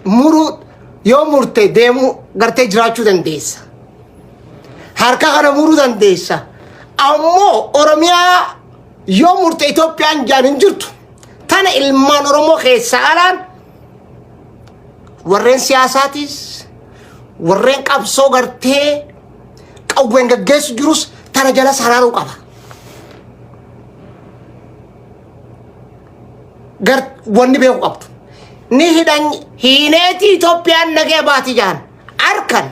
muru yoo murte deemu gartee jiraachuu dandeessa. Harka kana muruu dandeessa. Ammoo Oromiyaa yoo murte Itoophiyaan jaan hin jirtu. Tana ilmaan Oromoo keessa alaan warreen siyaasaatis warreen qabsoo gartee qawween gaggeessu jirus tana jala saraaruu qaba. Wanni beeku qabdu. Ni hidhan hiineeti Itoophiyaan nagee baati jaan arkan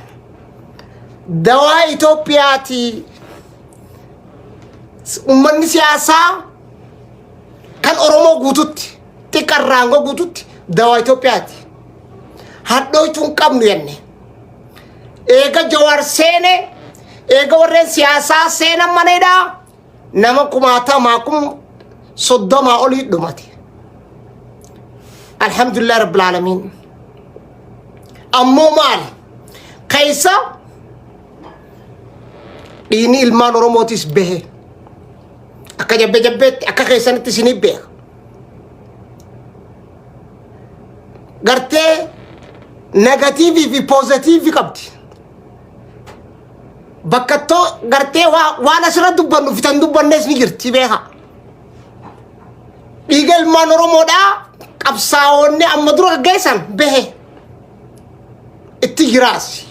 dawaa Itoophiyaati ummanni siyaasaa kan Oromoo guututti xiqqarraangoo guututti dawaa Itoophiyaati hadhooytuun qabnu jenne eega Jawaar seene eega warreen siyaasaa seenan maneedha nama kumaatamaa soddomaa olii dhumate. Alhamdulillah Rabbil Alamin. Ammoo maali keessa dhiini ilmaan Oromootis bahe akka jabbeetti akka keessanitti isinii beeka. Gartee negatiivii fi poozitiivii qabdi. Bakka gartee waan asirra dubbannu fitan dubbannees ni jirti beeka. Dhiiga ilmaan Oromoodhaa qabsaa'onni amma dura geessan bahe itti jiraasi.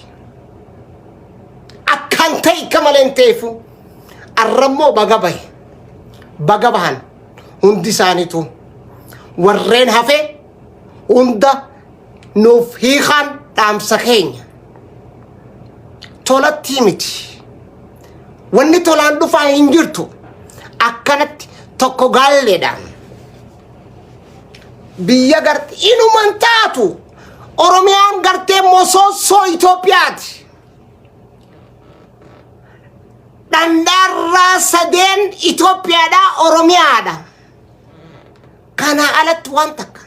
Akkan ta'e kamaleen ta'eefu arrammoo baga bahe baga bahan hundi isaaniitu warreen hafe hunda nuuf hiikan dhaamsa keenya tolatti miti. Wanni tolaan dhufaa hin jirtu akkanatti tokko gaalleedhaan biyya gartee inuman taatu Oromiyaan gartee mosoosoo Itoophiyaati. Dandarraa sadeen Itoophiyaadha Oromiyaadha. Kana alatti waan takka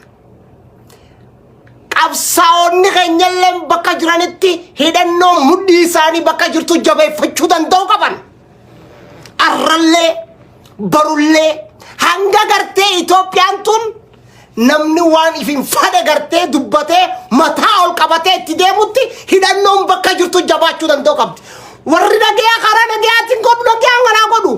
qabsaa'onni keenyallee bakka jiranitti hidhannoo mudhii isaanii bakka jirtu jabeeffachuu danda'u qaban. Arrallee barullee hanga gartee Itoophiyaan tun namni waan ifin fade gartee dubbatee mataa ol qabatee itti deemutti hidhannoon bakka jirtu jabaachuu danda'u qabdi. Warri dhageeyaa karaa dhageyaatiin godhu dhageyaan kanaa godhu.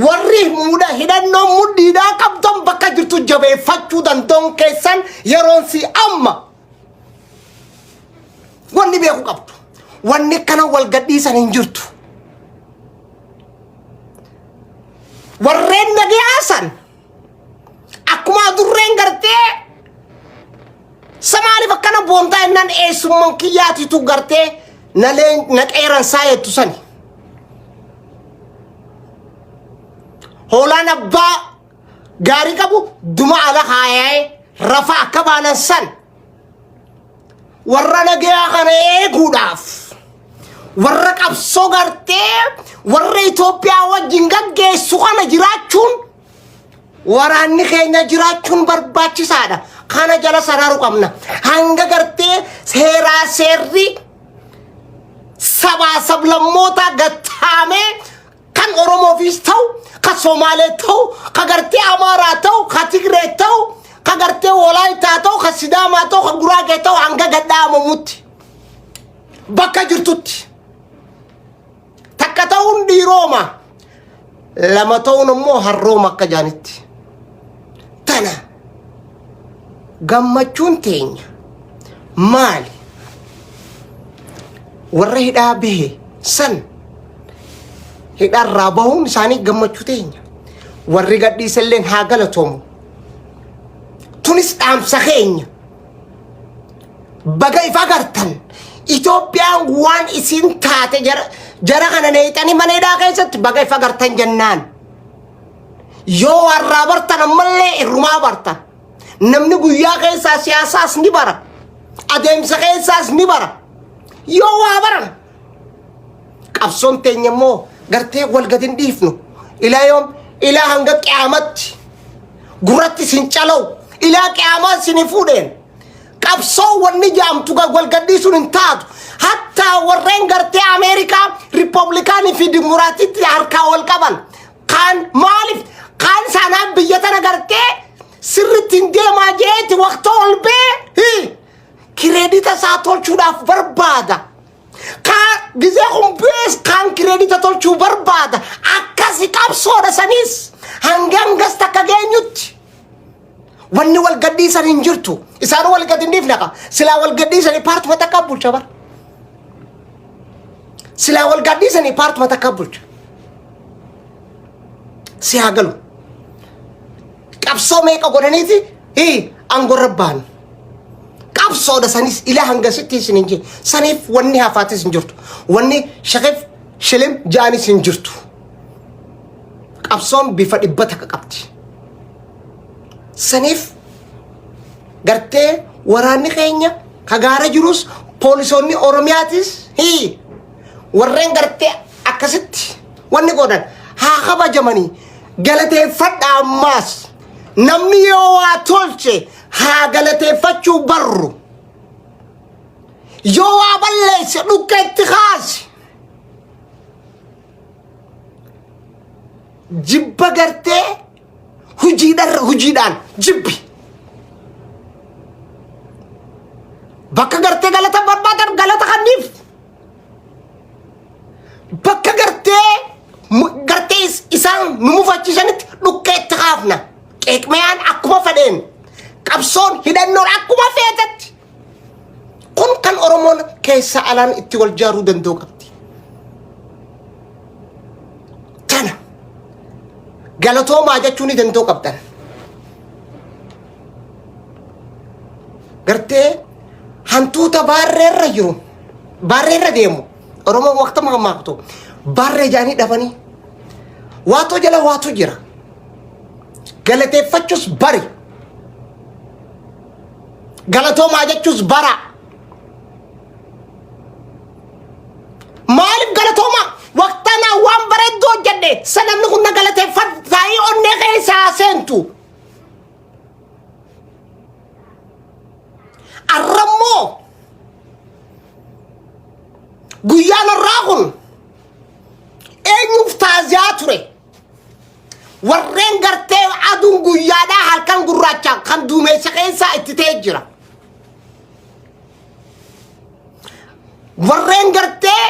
Warri muda hidhannoon mudhiidhaa qabdan bakka jirtu jabeeffachuu danda'uun keessan yeroon si amma. Wanni beeku qabdu. Wanni kana wal gadhiisan hin jirtu. Warreen dhageyaasan akkuma durreen gartee samaaliif akkana boontaa innaan eessummaan kiyyaatitu gartee naqeeran saayettu sani. Hoolaan abbaa gaarii qabu duma ala haayee rafa akka baanan san warra nageyaa kana eeguudhaaf warra qabsoo gartee warra Itoophiyaa wajjin gaggeessu kana jiraachuun waraanni keenya jiraachuun barbaachisaadha. Kana jala saraaru qabna. Hanga gartee seeraa seerri sabaa sablammoota gattaamee kan Oromoofis ta'u ka Somaalee ta'u ka gartee Amaaraa ta'u ka Tigree ta'u ka gartee Wolaayitaa ta'u ka Sidaamaa ta'u ka Guraagee ta'u hanga gadhaamamutti bakka jirtutti takka ta'uun dhiirooma lama ta'uun immoo harrooma akka jaanitti. Tana gammachuun teenya maali? Warra hidhaa bahe san hidharraa bahuun isaanii gammachuu teenya. Warri gadhiisalleen haa galatoomu. Tunis dhaamsa keenya. Baga ifa gartan Itoophiyaan waan isin taate jara kana neexanii mana hidhaa keessatti baga ifa gartan jennaan. Yoo warra bartan ammallee irrumaa bartan. Namni guyyaa keessaa siyaasaas ni bara. Adeemsa keessaas ni bara. Yoo waa baran qabsoon teenya immoo gartee wal gad hin dhiifnu. Ilaa hanga qiyaamatti guratti sin calaw ilaa qiyaamaa sin fuudheen qabsoo wanni jaamtu wal gad dhiisuun hin taatu. Hatta warreen gartee Ameerikaa Riippablikaanii fi Dimokiraatiitti harkaa wal qaban kan maaliif kan sanaan biyya tana gartee sirriitti hin deemaa jeeti waqtii ol bee kireedita isaa tolchuudhaaf barbaada. Gizee humbees kan kireedita tolchuu barbaada. Akkasi qabsoodha sanis hangas takka geenyutti. Wanni wal gadhiisan hin jirtu. Isaan wal gadhiiniif naqa. Silaa wal gadhiisanii paartuma takka bulcha bar. Silaa wal gadhiisanii paartuma takka bulcha. Si haa galu. Qabsoo meeqa godhaniiti angorra baan. Qabsoodha sanis ilaa hangasitti isin hin jiru. Saniif wanni hafaatis hin jirtu. Wanni shaqeef shilim jaanis hin jirtu. Qabsoon bifa dhibba takka qabdi. Saniif gartee waraanni keenya kagaara jirus poolisoonni Oromiyaatis warreen gartee akkasitti wanni godhan haa kabajamanii galateeffadha ammaas namni yoo waa tolche haa galateeffachuu barru yoo waa balleesse dhukka itti kaasi jibba gartee hujiidhaan jibbi bakka gartee galata barbaadan galata kanniif bakka gartee isaan nu mufachiisanitti dhukka itti kaafna qeeqmayaan akkuma fedheen qabsoon hidhannoon akkuma feetetti kun kan Oromoon keessa alaan itti wal jaaruu danda'u qabdi. Tana galatoomaa jechuun ni danda'u qabdan. Gartee hantuuta baarreerra jiru baarreerra deemu Oromoon waqta maammaaqtu baarree jaanii dhabanii waatoo jala waatu jira galateeffachus bari galatoomaa jechuus bara maaliif galatoomaa waqtanaa waan bareeddoo jedhe sanamni kun na galateeffataa onnee keessaa seentu arrammoo guyyaan irraa kun eenyuuf taaziyaa ture warreen gartee aduun guyyaadhaa halkan gurraacha kan duumessa keessaa itti ta'e jira warreen gartee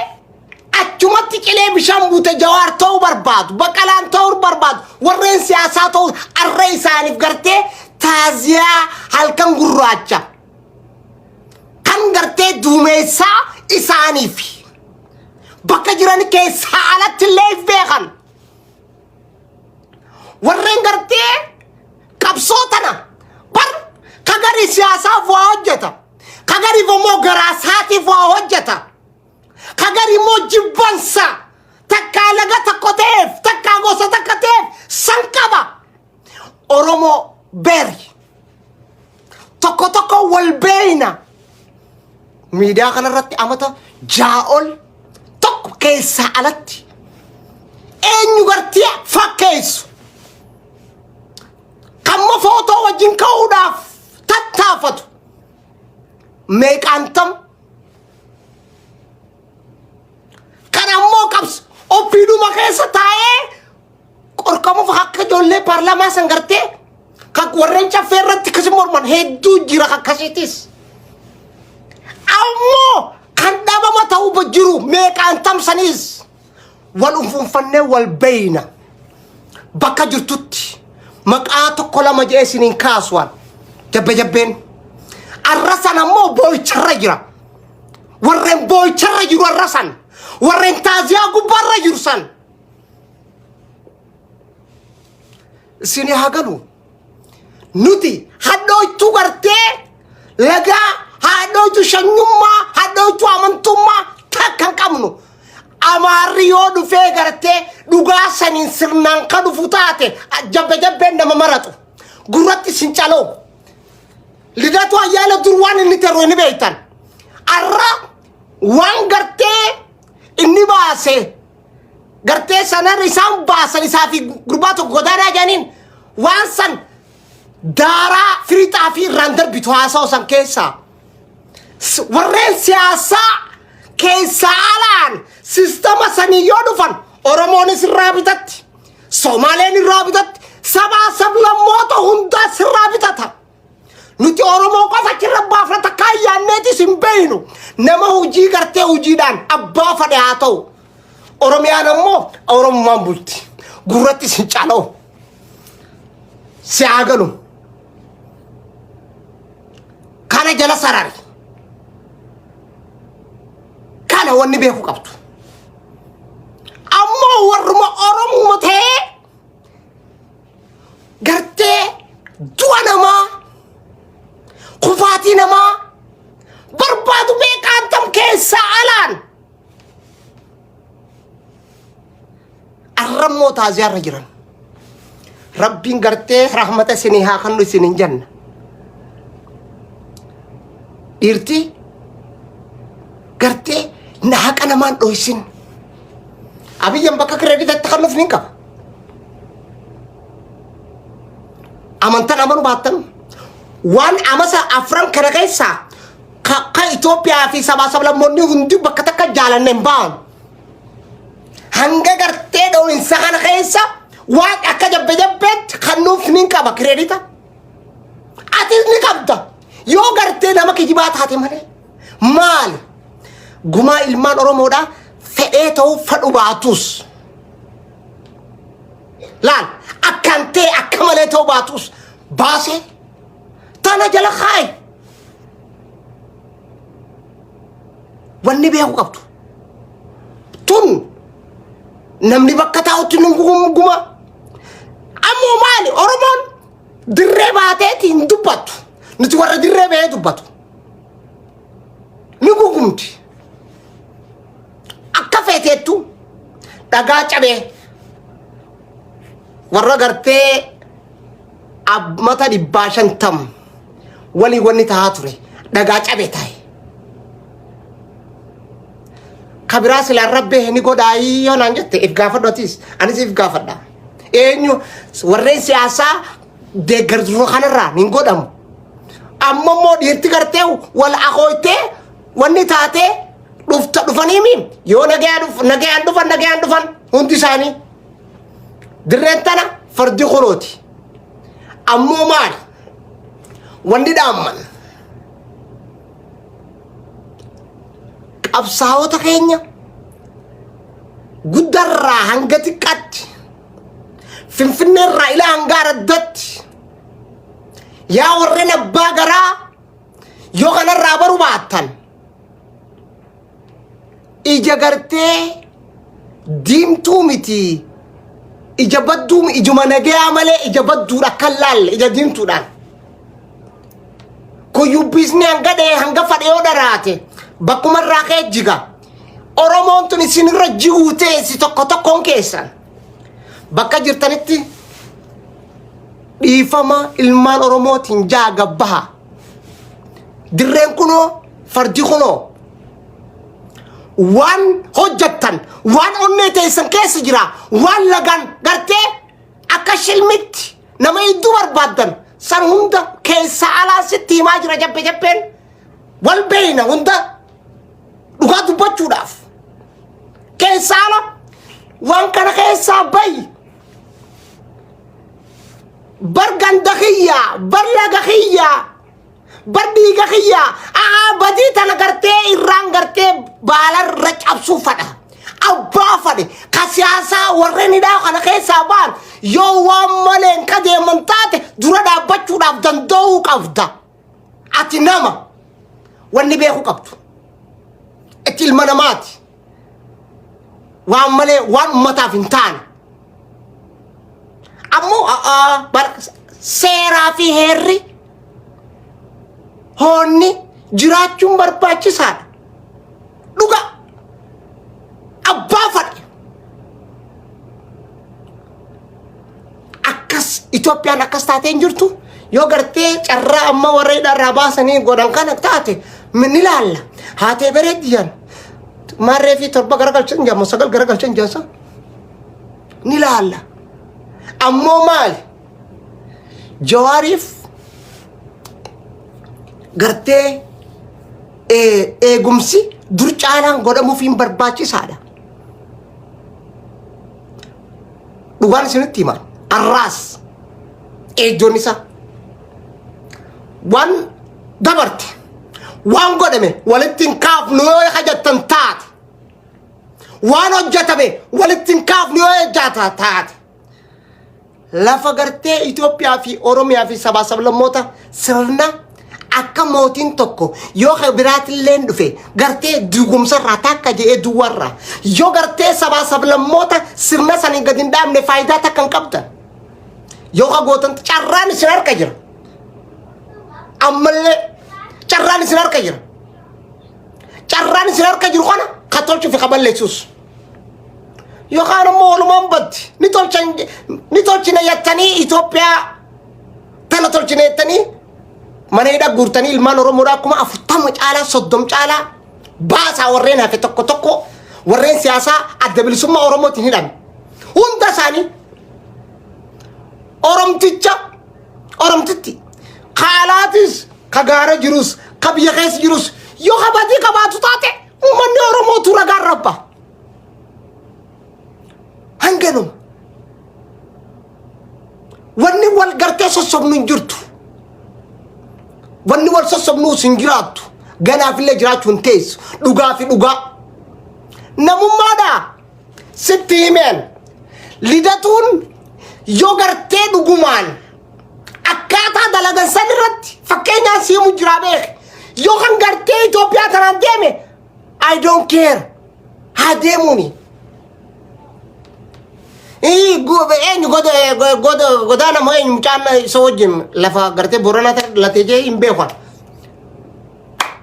achumatti qilee bishaan buute Jawaar ta'uu barbaadu Baqqalaan ta'uu barbaadu warreen siyaasaa ta'uu arree isaaniif gartee taaziyaa halkan gurraacha kan gartee duumessaa isaaniif bakka jiran keessa alatti illee beekan warreen gartee qabsoo tana bar kagari siyaasaaf waa hojjeta kagariif immoo garaasaatiif waa hojjeta kagari immoo jibbansa takkaa laga takko ta'eef takkaa gosa takka ta'eef san qaba Oromoo beeri tokko wal beeyna miidiyaa kanarratti amata jaa'ol tokko keessa alatti eenyu gartee fakkeessu kamma footoo wajjin ka'uudhaaf tattaafatu meeqaantam kan ammoo qabsu oppiiduma keessa taa'ee qorqamuuf akka ijoollee paarlaamaa san gartee kan warreen caffee irratti akkasi morman hedduu jira akkasiitis ammoo kan dhabama ta'uu jiru meeqaantam sanis wal unfunfannee wal beeyna bakka jirtutti maqaa tokko lama jee isiniin kaasuwan jabbeen arrasan ammoo boo'icharra jira warreen boo'icharra jiru arrasan warreen taaziyaa gubbaarra jiru san isini hagalu nuti hadhooytuu gartee lagaa hadhooytu shanyummaa hadhooytu amantummaa takkan qabnu amaarri yoo dhufee gartee dhugaa saniin sirnaan ka dhufu taate jabbeen nama maratu gurratti sin caloo lidatu ayyaana dur waan inni teroo inni beeytan arra waan gartee inni baase gartee sanar isaan baasan isaa fi gurbaa tokko godaanaa jaaniin waan san daaraa firiixaa fi irraan darbitu haasa'u san keessaa warreen siyaasaa keessa alaan sistema sanii yoo dhufan Oromoonis irraa bitatti Somaaleen irraa bitatti sabaa sablammoota hundaas irraa bitata nuti Oromoo qofa achirra baafata kaayyaanneeti sin beeynu nama hojii gartee hojiidhaan abbaa fadhe haa ta'u Oromiyaan ammoo Oromummaan bulti gurratti sin caaloo si aagalu kana jala sarari kana wanni beeku qabdu ammoo warruma Oromoo ta'ee gartee du'a namaa kufaatii namaa barbaadu beekantam keessa alaan arrammoo taaziyaarra jiran rabbiin gartee rahmata isinii haa kennu isinin janna dhiirti gartee naaqa namaan dhoysin abiyyan bakka kireeditatti kennuuf nin qaba amantan amanu baattan waan amasa afran kana keessa ka Itoophiyaa fi sabaa-sablammoonni hundi bakka takka jaalanne hin ba'an hanga gartee dho'insa kana keessa waan akka jabbe-jabbeetti kennuuf nin qaba kireedita atis ni qabda yoo gartee nama kijibaa taate malee maali gumaa ilmaan Oromoodhaa fedhee ta'uu fadhu baatus laal akkan ta'e akka malee ta'uu baatus baasee tana jala kaayi wanni beeku qabdu tun namni bakka taa'utti nun guma ammoo maali Oromoon dirree baateeti hin dubbattu nuti warra dirree bahee dubbatu ni gugumti akka feeteettu dhagaa cabee warra gartee abbata 50 walii wanni taa'aa ture dhagaa cabee taa'e kabiraa silaan rabbee ni godhaayii yoo naan jette if gaafadhotis anis if gaafadha eenyu warreen siyaasaa deeggartuu kanarraa nin godhamu amma immoo dhiirti gartee wal akooytee wanni taatee dhufaniimi yoo nagayaan dhufan hundi isaanii dirreen tana fardi kunooti ammoo maali wanni dhaamman qabsaa'ota keenya guddarraa hanga xiqqaatti finfinneerraa ilaa hanga araddatti yaa warreen abbaa garaa yoo kanarraa baru baattan ija gartee diimtuu miti ija badduum ijuma nagayaa malee ija badduudha kan laalle ija diimtuudhaan kuyyubbisni hanga dhee hanga fadhe yoo dharaate bakkumarraa kee jiga Oromoon tun isinirra jiguu teessi tokko tokkoon keessan bakka jirtanitti dhiifama ilmaan Oromootiin jaaga baha dirreen kunoo fardi kunoo waan hojjattan waan onnee teessan keessa jira waan lagan gartee akka shilmitti nama iddoo barbaaddan san hunda keessa alaa sitti himaa jira jabbe-jabbeen wal beeyna hunda dhugaa dubbachuudhaaf keessa ala waan kana keessaa bayi bar ganda kiyyaa bar laga kiyyaa bar dhiiga kiyyaa badii tana gartee irraan gartee baalarra cabsuu fadha abbaa fadhe ka siyaasaa warreen hidhaa kana keessaa ba'an yoo waan maleen ka deeman taate dura dhaabbachuudhaaf danda'uu qabda ati nama wanni beeku qabdu itti ilma namaati waan malee waan ummataaf hin taane ammoo seeraa fi heerri hoonni jiraachuun barbaachisaadha dhuga abbaa fadhe akkas Itoophiyaan akkas taatee hin jirtu yoo gartee carraa amma warra hidharraa baasanii godhan kana taate min ilaalla haatee bareeddiyan marree fi torba garagalchan jaammo sagal garagalchan jaasa ni ilaalla ammoo maali Jawaariif gartee eegumsi dur caalaan godhamuuf hin barbaachisaadha dhugaan isinitti himan arraas eegdoon isaa wan dabarte wan godame walittin kaaf no hajatan taat wan hojjatame walittin kaaf no jata taat lafa gartee Itoophiyaa fi Oromiyaa fi saba sablammoota sirna akka mootiin tokko yoo xibiraatillee dhufe gartee dugumsa ratakka jee duwarra yoo gartee saba sablammoota sirna sanii gad hin dhaabne faayidaa takkan qabda yoo gootan carraan isin harka jira ammallee carraan isin harka jira carraan isin harka jiru kana katolchu fi qaballeessus yoo kana moolumaan baddi ni tolchina yattanii Itoophiyaa tana tolchina yattanii mana hidha guurtanii ilmaan Oromoodhaa akkuma 40 caalaa 30 caalaa baasaa warreen hafe tokko tokko warreen siyaasaa adda bilisummaa Oromootiin hidhan hunda isaanii Oromtitti kaalaatis kagaara jirus kabiyya keessa jirus yoo kabadii qabaatu taate uummanni Oromootu ragaan rabba hanganum wanni wal gartee sossobnu hin jirtu wanni wal sossobnu hin jiraattu ganaafillee jiraachuun teessu dhugaa fi dhugaa namummaadha sitti himeen lidatuun yoo gartee dhugumaan akkaataa dalagan san irratti fakkeenyaa siimu jira beek yoo kan gartee Itoophiyaa tanaan deeme I don't care haa deemuuni godana mo en mucana sojim lafa garte borana ta lateje imbe kwa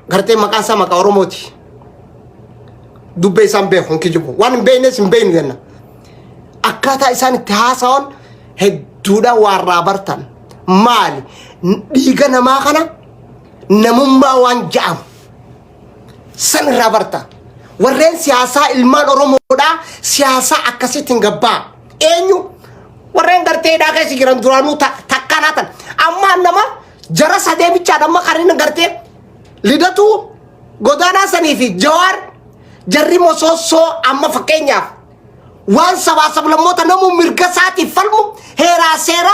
garte makasa maka Oromoti dubbe sambe honki jubo wan benes mbein gena akata isan tahasaon hedduda warra bartan mali diga nama kana namumma wan jam san rabarta warren siyasa ilman Oromoda siyasa akasitin gabba enyu warren garte da kai sigiran duranu takkanatan amma nama jara sade bicha damma karin garte lidatu godana sanifi jawar jarri mososo amma fakenya wan saba sablamota namu mirgasati falmu hera sera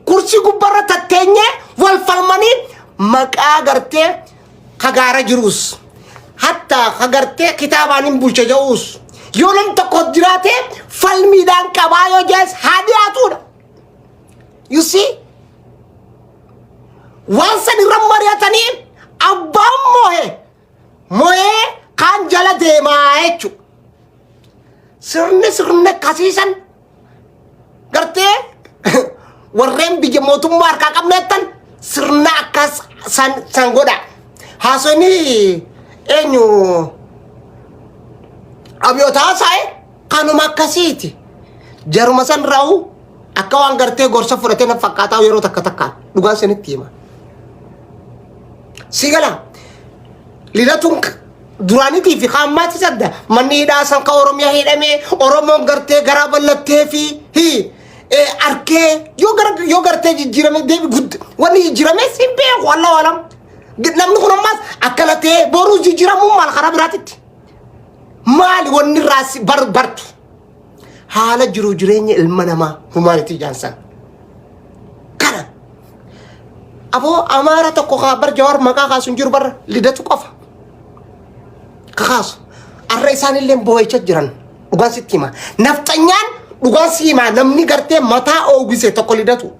kursi gubbarra tatenye wal falmani maqa garte kagara jirus hatta kagarte kitabanin bulcha jawus يولم تقدراته فالميدان كبايو جالس هادياتونا you see once ni rammariyatani abbam moe kan jala deemaachu sirne kasiisan garte warreen biyya mootummaa harkaa qabneettan sirna akkas san godha haasoni eenyu abiyota sai kanuma akkasiiti jaruma san raa'u akka waan gartee gorsa fudhatee na fakkaataa yeroo takka dhugaan sanitti hima sigala lidatuun duraanitii fi qaammaatti sadda manni hidhaasan ka Oromiyaa hidhamee Oromoon gartee garaa ballattee fi arkee yoo gartee jijjiirame deebi gudda wanni jijjiirame simpee wallah walam namni kun ammas akkanatee boruu jijjiiramuun maal karaa biraatitti mali wonni rasi barbartu hala jiru jireenya ilma namaa humanity jansan kana abo amara tokko khabar jawar maka khasun jiru bar lidatu qofa khas arra isan illee boycha jiran dhugaan sittima nafxanyaan dhugaan sima namni garte mata oogise tokko lidatu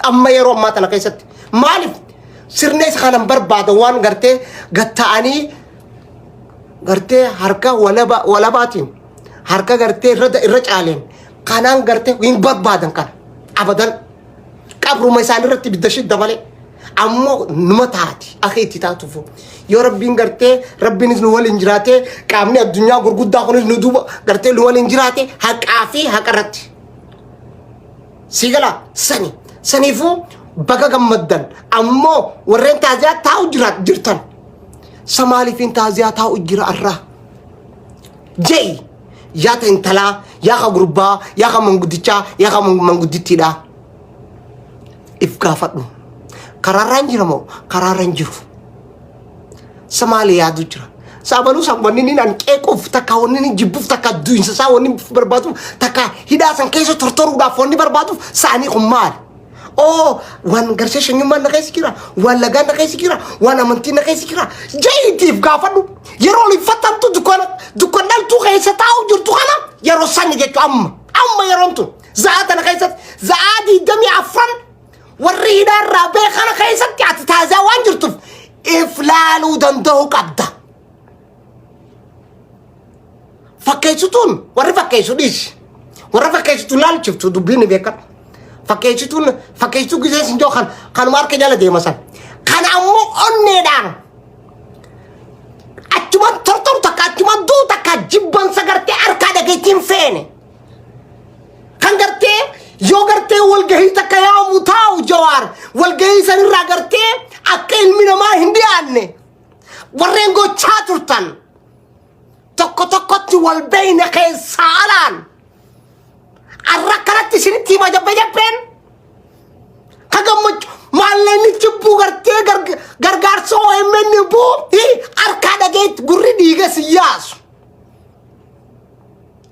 amma yeroo mata na keessatti malif sirnees khanan barbaada waan garte gattaani garte harka walabatin harka garte irra caalen kanaan garte hin barbaadan kan abadan qabruma isaan irratti bidashid dabale ammo numa taati akhiiti taatufu yoo rabbiin garte rabbiinis nu wal injiraate qaamni addunyaa gurguddaa kunis nu duba garte nu wal injiraate haqaa fi haqarratti sigala sanifu baga gammaddan ammo warreen taaziyaa taa'u jirtan samali fin tazia ta ujira arra jey ya ta intala ya ka gurba ya ka mangudicha ya ka manguditida ifgafadu kararan jiramo kararan jiru samali ya dujira sabalu sabani ni nan kekuf taka woni ni jibuf taka duinsa sa woni berbatu taka hidasan keso tortoru da fonni berbatu sani umal oo waan garsee shanyummaan na keessa jira waan lagaan na keessa jira waan amantiin na keessa jira jayitiif gaafadhu yeroo lifattantu dukkannaltuu keessa taa'u jirtu kana yeroo sanni jechu amma yeroon tun za'aata na keessatti za'aatii damii afran warri hidhaarraa beekana keessatti ati taazaa waan jirtuuf if laaluu danda'uu qabda. Fakkeessituun warri fakkeessu dhiisi warra fakkeessitu laalchiftu dubbiin beekan fakkeessituu gisee sinjoo kanuma harka jala deemasan kan ammoo onneedhaan achuman tortoru takka achuman duu takka jibbansa gartee harkaa dhageettiin feene kan gartee yoo gartee walgahii takka yaamu taa'u jawaar walgahii sanirraa gartee akka ilmi namaa hin dhiyaanne warreen gochaa turtan tokkotti wal beeyne keessaa alaan arra kanatti isinitti hima jabbeen kagammachu maalleen jibbuu gartee gargaarsa OMN buu harkaa dhageetti gurri dhiiga si yaasu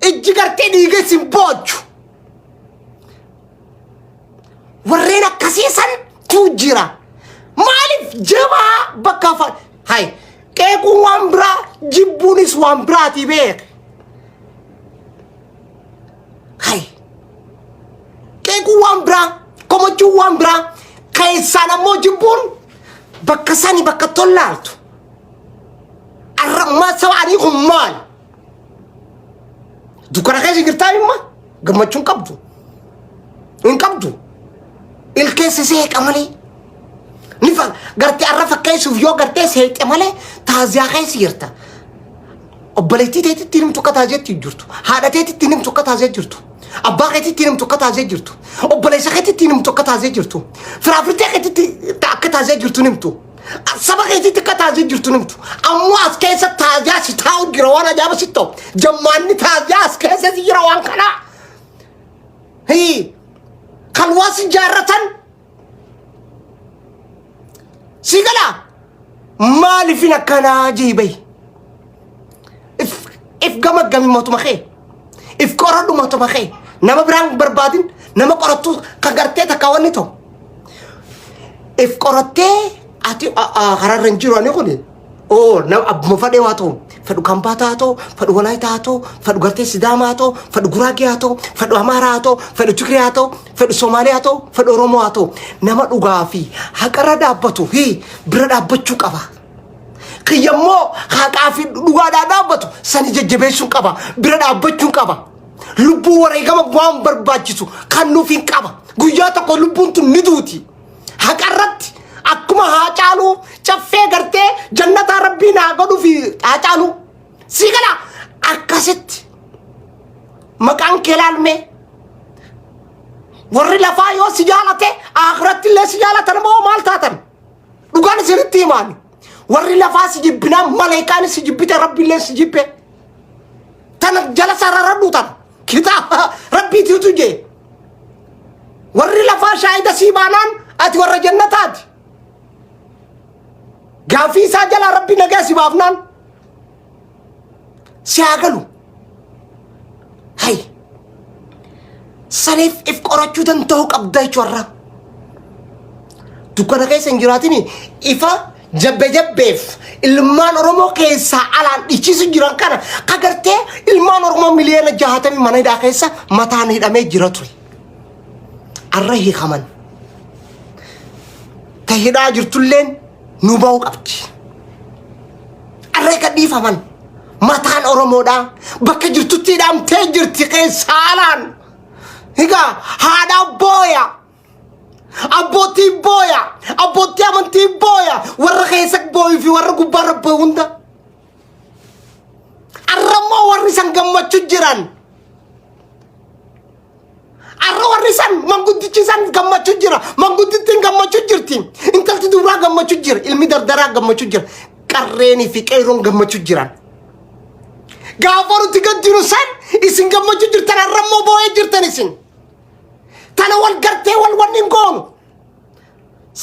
ijji gartee dhiiga si boochu warreen akkasiisan tu jira maaliif jabaa bakka fa hay qeequun waan biraa jibbuunis waan biraati beek hay qeequun waan biraa komachuun waan biraa keessaan ammoo jibbuun bakka sani bakka tollaaltu arrammaa sabaanii kun maal dukkana keessa jirtaa himma gammachuun qabdu hin qabdu ilkeessa seeqa malee nifa gartee arra fakkeessuuf yoo gartee seeqe malee taaziyaa keessa jirta obboleettii teetitti himtu akka taaziyaatti jirtu haadha teetitti himtu akka taaziyaa jirtu abbaa keetitti himtu akka taaziyaa jirtu obboleessa keetitti himtu akka taaziyaa jirtu firaafirtee keetitti akka taaziyaa jirtu himtu saba keetitti akka taaziyaa jirtu himtu ammoo as keessa taaziyaa si taa'u jira waan ajaa'iba si ta'u jammaanni taaziyaa as keessa si jira waan kanaa kan waa si jaarratan sigala maalifin akkanaa jiibay if gama gami matuma kee if qoradhu matuma kee nama biraan barbaadin nama qorattu ka gartee takka wanni ta'u if qorattee ati hararran jiru ani kuni nama abbuma fadhee waa ta'u fadhu kambaataa haa ta'u fadhu walaayitaa haa ta'u fadhu gartee sidaamaa haa ta'u fadhu guraagee haa ta'u fadhu amaaraa haa ta'u fadhu tigree haa ta'u fadhu somaalee haa ta'u fadhu oromoo haa ta'u nama dhugaa fi haqarra dhaabbatu bira dhaabbachuu qaba kiyyammoo haqaa fi dhugaadhaa dhaabbatu sani jajjabeessuun qaba bira dhaabbachuun qaba lubbuu wareegama waan barbaachisu kan nuuf hin qaba guyyaa tokko lubbuun tun ni duuti haqarratti akkuma haa caalu caffee gartee jannataa rabbiin haa godhu fi haa caalu sigala akkasitti maqaan kee laalmee warri lafaa yoo si jaalate akhiratti illee si jaalatan moo maal taatan dhugaan isinitti himaan warri lafaa si jibbinaan maleekaan si jibbite rabbi illee si jibbe tana jala sararadhu tan kitaaba rabbiitiitu jee warri lafaa shaahida sii baanaan ati warra jannataati gaafii isaa jala rabbi nagaa si baafnaan si hagalu hay saniif if qorachuu danda'uu qabda jechuudha dukkana keessa hin jiraatini ifa jabbeef ilmaan oromoo keessaa alaan dhiichisu jiran kana kagartee ilmaan oromoo miliyoona 60 mana hidhaa keessa mataan hidhamee jira ture arra hiikaman ta hidhaa jirtulleen nu ba'uu qabdi arra ka dhiifaman mataan oromoodhaa bakka jirtutti hidhamtee jirti keessaa alaan higa haadha booya abbootii booya abbootii amantii booya warra keessa booyi fi warra gubbaa rabbaa hunda arrammoo warri san gammachuu jiran arra warri san manguddichi san gammachuu jira manguddittiin gammachuu jirti intalti duraa gammachuu jira ilmi dardaraa gammachuu jira qarreenii fi qeeroon gammachuu jiran gaafa nuti gaddinu san isin gammachuu jirtan arrammoo booyee jirtan isin tana wal gartee wal wannin goonu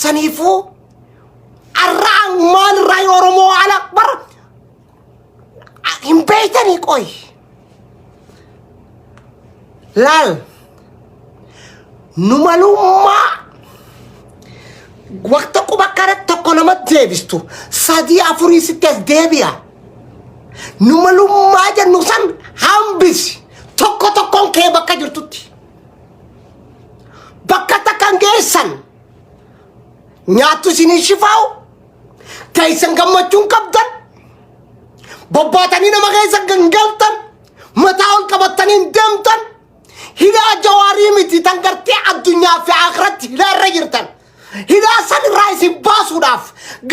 saniifuu arraan maal raay oromoo ala bar hin beeytanii qoy laal nu malummaa waqta quba kanatti tokko namatti deebistu sadii afurii sittees deebi'a numalummaa jennu san hambisi tokko tokkoon kee bakka jirtutti bakka takkan geessan nyaattu isinii shifaa'u teessan gammachuun qabdan bobbaatanii nama keessa gangaltan mataa ol qabatanii deemtan hidhaa jawaarii miti tan gartee addunyaa fi akhiratti hidhaarra jirtan hidhaa san irraa isin baasuudhaaf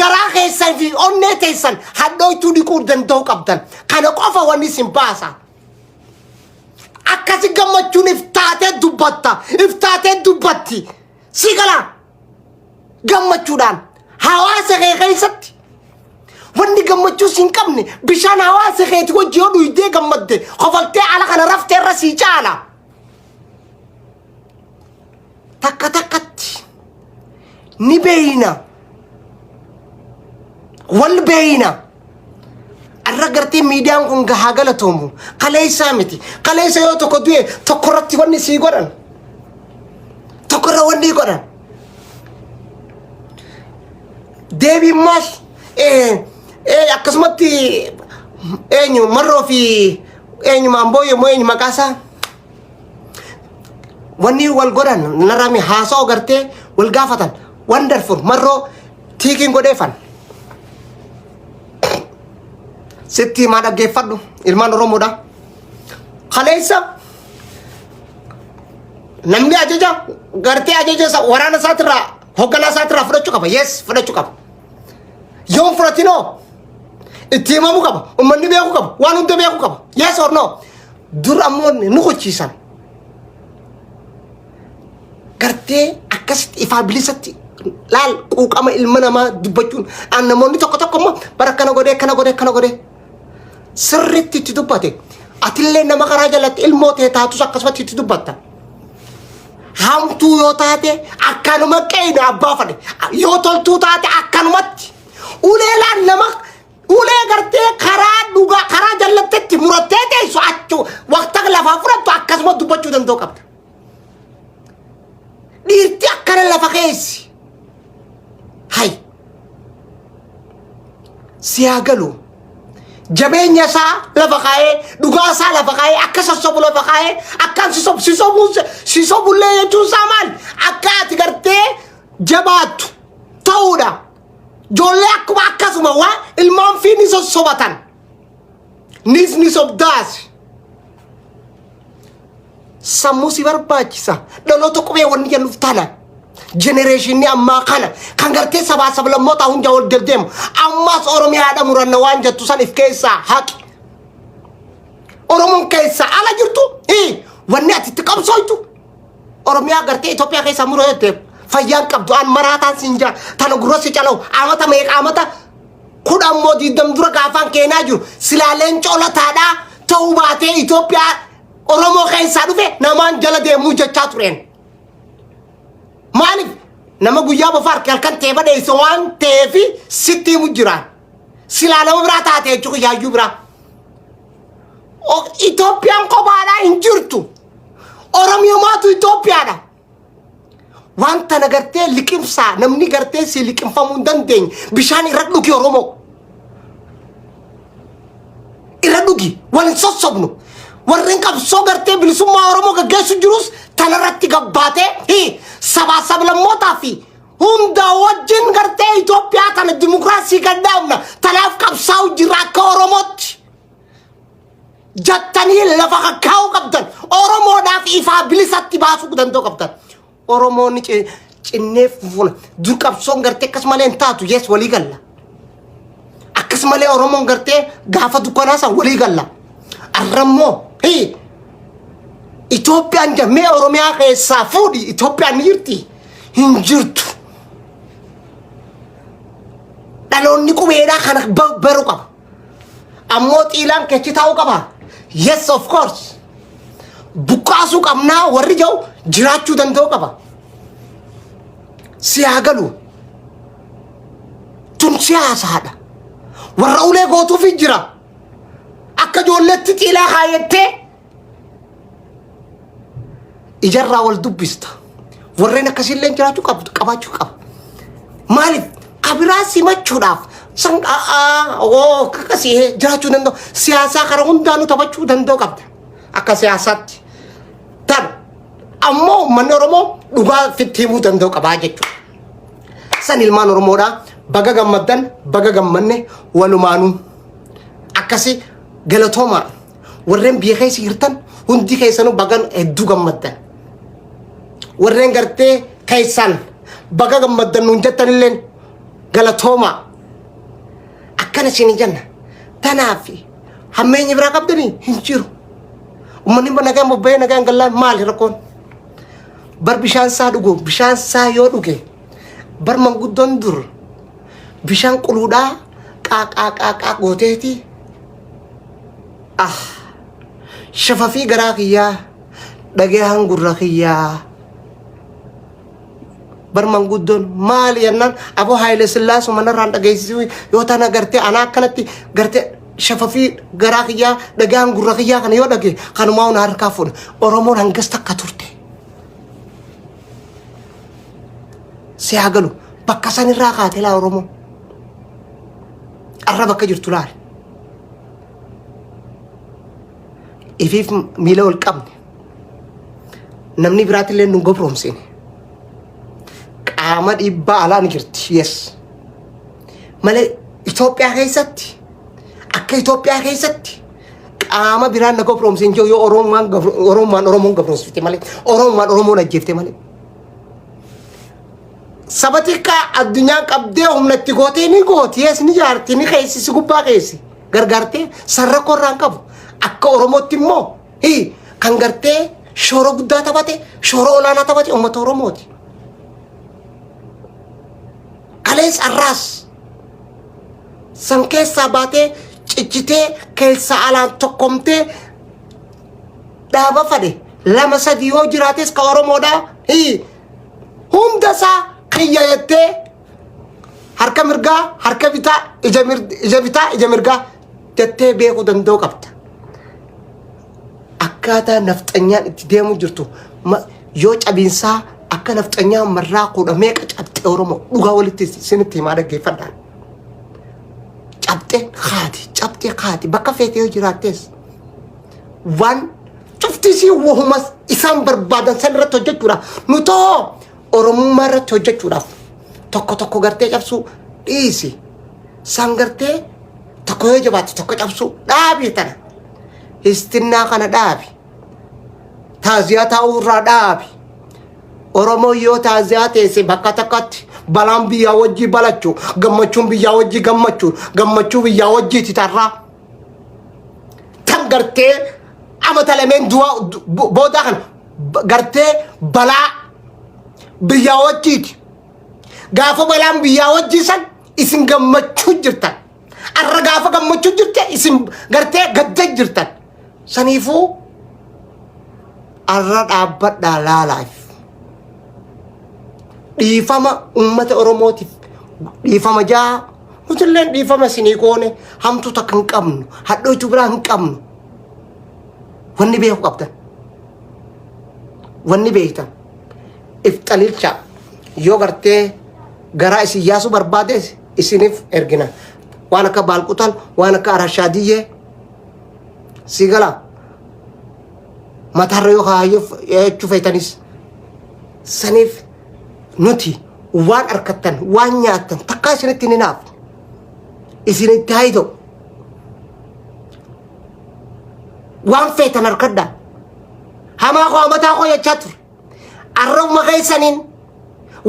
garaa keessan fi onnee teessan hadhooytuu dhiquu danda'u qabdan kana qofa wanni isin baasa akkasi gammachuun iftaatee dubbatti si gala gammachuudhaan hawaasa kee keessatti wanni gammachuu siin qabne bishaan hawaasa keeti wajji yoo dhuydee gammadde qofaltee ala kana raftee irra sii caala takka takkatti ni beeyna wal beeyna arra gartee miidiyaan kun gahaa galatoomu kaleessaa miti kaleessa yoo tokko du'e tokkorratti wanni sii godhan tokkorra wanni godhan deebii maal akkasumatti eenyu marroo fi eenyu maambooyyo moo eenyu maqaasaa wanni wal godhan narami haasa'u gartee wal gaafatan wonderful marroo tiikiin godheeffan sitti maa dhaggeeffadhu ilmaan Oromoodha kaleessa namni ajaja gartee ajaja waraana isaatirraa hogganaa isaatirraa fudhachuu qaba yes fudhachuu qaba yoon fudhatinoo itti himamuu qaba ummanni beekuu qaba waan hunda beekuu qaba yes or no dur ammoo nu gochiisan gartee akkasitti ifaa bilisatti laal quuqama ilma namaa dubbachuun an namoonni tokko tokko immoo bara kana godhee sirriitti itti dubbate atillee nama karaa jalatti ilmoo ta'e taatus akkasumatti itti dubbatta hamtuu yoo taate akkanuma qeena abbaa fadhe yoo toltuu taate akkanumatti uleelaan nama ulee gartee karaa dhugaa karaa jallattetti murattee teessu achuu waqta lafaa fudhattu akkasuma dubbachuu danda'u qabda dhiirti akkana lafa keessi hay siyaa galu jabeenya isaa lafa kaa'ee dhugaa isaa lafa kaa'ee akka sossobu lafa kaa'ee akkaan sisobullee jechuun isaa maal akka ati gartee jabaattu ta'uudha ijoollee akkuma akkasuma waa ilmaan fi ni sossobatan ni sobdaasi sammuu si barbaachisa dhaloota qubee wanni jennuuf tana generationni ammaa kana kan gartee sabaa sablammoota hunda wal deddeemu ammas Oromiyaadha muranna waan jettu san if keessaa haqi Oromoon keessaa ala jirtu wanni ati itti qabsooytu Oromiyaa gartee Itoophiyaa keessaa muroo jettee fayyaan qabdu an maraataan sinjaa tana gurrasi calawu amata meeqa amata kudhan moo 20 dura gaafaan keenyaa jiru silaaleen colataadhaa ta'uu baatee Itoophiyaa Oromoo keessaa dhufe namaan jala deemuu jechaa tureen maaliif nama guyyaa bofaar halkan teeba dheessa waan ta'eefi sitti mujjiraan silaa nama biraa taate jechuun yaayyuu biraa Itoophiyaan kophaadhaa hin jirtu Oromiyumaatu Itoophiyaadha wanta nagartee liqimsaa namni gartee si liqimfamuu hin dandeenye bishaan irra dhugi Oromoo irra dhugi waliin sossobnu warreen qabsoo gartee bilisummaa Oromoo gaggeessu jirus tanarratti gabbaatee sabaa sablammootaa fi hunda wajjin gartee Itoophiyaa tana dimokiraasii gaddaamna tanaaf qabsaa'u jirra akka Oromootti jattanii lafa kakkaa'uu qabdan Oromoodhaaf ifaa bilisatti baasuu danda'u qabdan Oromoonni cinnee fufuna dur qabsoon gartee akkasumalee hin taatu yes walii galla akkasumalee Oromoon gartee gaafa dukkanaa san walii galla arrammoo Itoophiyaan jamee Oromiyaa keessaa fuudhi Itoophiyaan ni jirti hin jirtu dhaloonni qubeedhaa kana baru qaba ammoo xiilaan kechi taa'uu qaba yes of course buqqaasuu qabnaa warri jiru jiraachuu danda'u qaba siyaa galu tun siyaasaadha warra ulee gootuuf jira akka ijoolleetti xiilaa kaayettee ijarraa wal dubbista warreen akkasillee jiraachuu qabaachuu qaba Maalif kabiraa simachuudhaaf san kakasii jiraachuu danda'u siyaasaa karaa hundaanuu taphachuu danda'u qabda akka siyaasaatti tan ammoo uummanni Oromoo dhugaa fitti himuu danda'u qabaa jechuudha. San ilmaan Oromoodhaa baga gammaddan baga gammanne walumaanuu akkasii galatooma warreen biyya keessa jirtan hundi keessanuu bagan hedduu gammaddan warreen gartee keessan baga gammaddan nuun jettanilleen galatooma akkana isin jenna tanaafi hammeenyi biraa qabdanii hin jiru ummanni nagaan bobba'ee nagaan gallaan maali rakkoon bar bishaan saa dhugu bishaan saa yoo dhuge bar manguddoon dur bishaan quluudhaa qaaqaa gooteeti shafafii garaa kiyyaa dhageehan gurra kiyyaa bar manguddoon maali yennaan aboo Haile Sillaasee manarraan dhageessisuu yoo tana gartee anaa akkanatti gartee shafafii garaa kiyyaa dhageehan gurra kiyyaa kana yoo dhage kanumaa una harkaa fuudha Oromoon hangas takka turte si haa galu bakka sanirraa kaatee laa Oromoo arra bakka jirtu laal ifiif miila wal qabne namni biraatillee nu gobroomsine qaama dhiibbaa alaa ni jirti yes malee Itoophiyaa keessatti akka Itoophiyaa keessatti qaama biraan na gobroomsine jiru yoo Oromoon gobroomsifte malee Oromoon ajjeefte malee sabatika addunyaan qabdee humnatti gootee ni gooti yes ni jaarti ni keessi si gubbaa keessi gargaartee sarara korraan qabu akka Oromootti immoo kan gartee shoora guddaa taphate shoora olaanaa taphate uummata Oromooti. Alees arraas san keessaa baatee ciccitee keessa alaan tokkomtee dhaaba fade lama sadii yoo jiraates ka Oromoodhaa hundasaa kiyya jettee harka mirgaa harka bitaa ija bitaa ija mirgaa jettee beekuu danda'u qabda. Akkaataa nafxanyaan itti deemu jirtu yoo cabiinsaa akka nafxanyaan marraa kudha meeqa cabxee Oromoo dhugaa walitti sinitti himaa dhaggeeffadhaan. Cabxee kaati bakka feetee yoo jiraattees waan cuftisii wahumas isaan barbaadan san irratti hojjechuudhaaf nutoo Oromummaa irratti hojjechuudhaaf tokko gartee cabsuu dhiisi san gartee tokko yoo jabaate tokko cabsuu dhaabii tana histinnaa kana dhaabi taaziyaa ta'uu irraa dhaabi Oromoo yoo taaziyaa teesse bakka takkatti balaan biyyaa wajjii balachuu gammachuun biyyaa wajjii gammachuu biyyaa wajjiiti tarraa tan gartee amata lameen boodaa kana gartee balaa biyyaa wajjiiti gaafa balaan biyyaa wajjii san isin gammachuu jirtan arra gaafa gammachuu jirte isin gartee gadda jirtan saniifuu arra dhaabbadhaa laalaaf dhiifama ummata Oromootiif dhiifama jaa nutilleen dhiifama sinii goone hamtuu takka hin qabnu hadhoochuu biraa hin qabnu wanni beeku qabdan wanni beektan ifxalilcha yoo gartee garaa isin yaasuu barbaades isiniif ergina waan akka baalqutal waan akka arashaadiyyee sigala matarra yoo haayuu feetanis saniif nuti waan arkattan waan nyaattan takkaa isinitti ni naaf isinitti haayito waan feetan harkadda hamaa koo amataa koo jechaa ture arrabuma keessaniin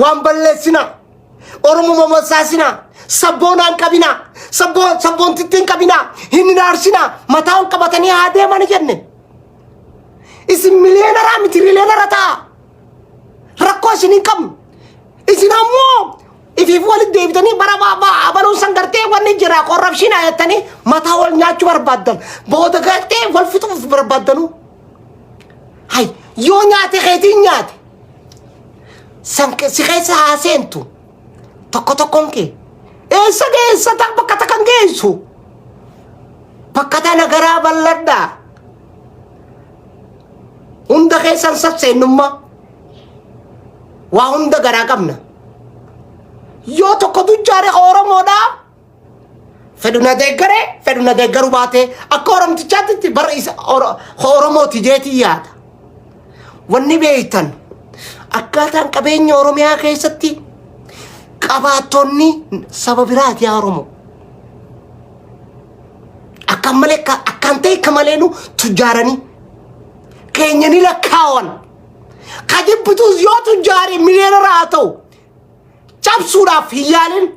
waan balleessina Oromoo masaasina sabboonaan qabina sabboontittiin qabina hin aarsina mataa ol qabatanii haa deeman jenne isin miliyeenaraa miti rileenara ta'a rakkoo isin hin qabnu isin ammoo ifiif walit deebitanii bara abaluun san gartee wanni jira korrabshiina jettanii mataa wal nyaachuu barbaaddan booda gartee wal fixuuf barbaaddanu hay yoo nyaate keetiin nyaate si keessa haaseentu tokkoon kee eessa geessa bakka takkan geessu bakka tana garaa balladhaa hunda keessan sabseennummaa waa hunda garaa qabna yoo tokko tujjaare Oromoodha fedhuna deeggaru baate akka Oromtichaatti bara isa Oromooti jeetii yaada. Wanni beeytan akkaataan qabeenya Oromiyaa keessatti qabaatonni saba biraati yaa Oromo. Akkan ta'e kamaleenu tujjaaranii keenyanii lakkaawan kajibbitus yoo tujjaare miliyoonara haa ta'u cabsuudhaaf hin yaalin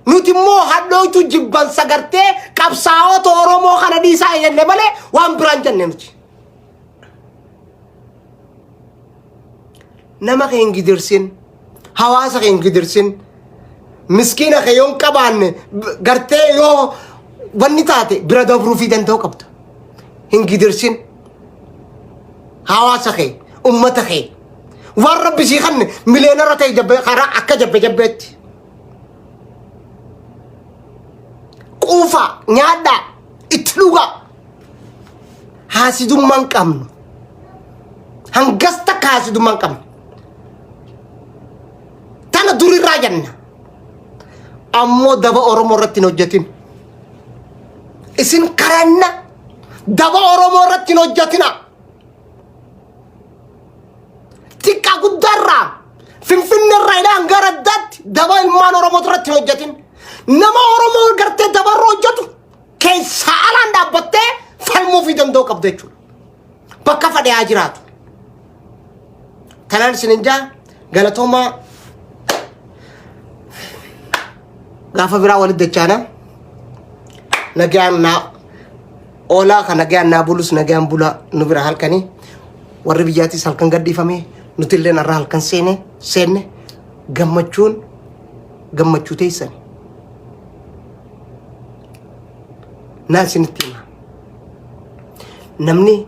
nuti immoo hadhooytu jibban sagartee qabsaa'ota Oromoo kana dhiisaa jenne malee waan biraan jenne nuti. Nama keen gidirsin hawaasa keen gidirsin miskiina keeyoon qabaanne gartee yoo wanni taate bira dabruu fi danda'u qabda. Hin gidirsin hawaasa kee ummata kee waan rabbi sii kanne miliyoonara ta'e jabbe karaa akka jabbeetti. Quufa nyaadha itti dhuga haasidummaan qabnu hangas takka haasidummaan qabnu tana durirraa janna ammoo daba Oromoo irratti hin hojjetin isin karanna daba Oromoo irratti hin hojjetina xiqqaa guddaarraa Finfinneerraa idhaan gara addaatti daba ilmaan Oromoo irratti hin hojjetin. Nama Oromoo gartee dabaroo hojjetu keessa alaan dhaabbattee falmuu fi danda'u qabda jechuudha. Bakka fadhiyaa jiraatu. Kanaan isin injaa galatoomaa gaafa biraa walitti dachaana nagaan naa oolaa kan nagaan naa bulus nagaan bula nu bira halkanii warri biyyaatis halkan gadhiifamee nuti illee narraa halkan seenne gammachuu teessani. Naan sinitti hima namni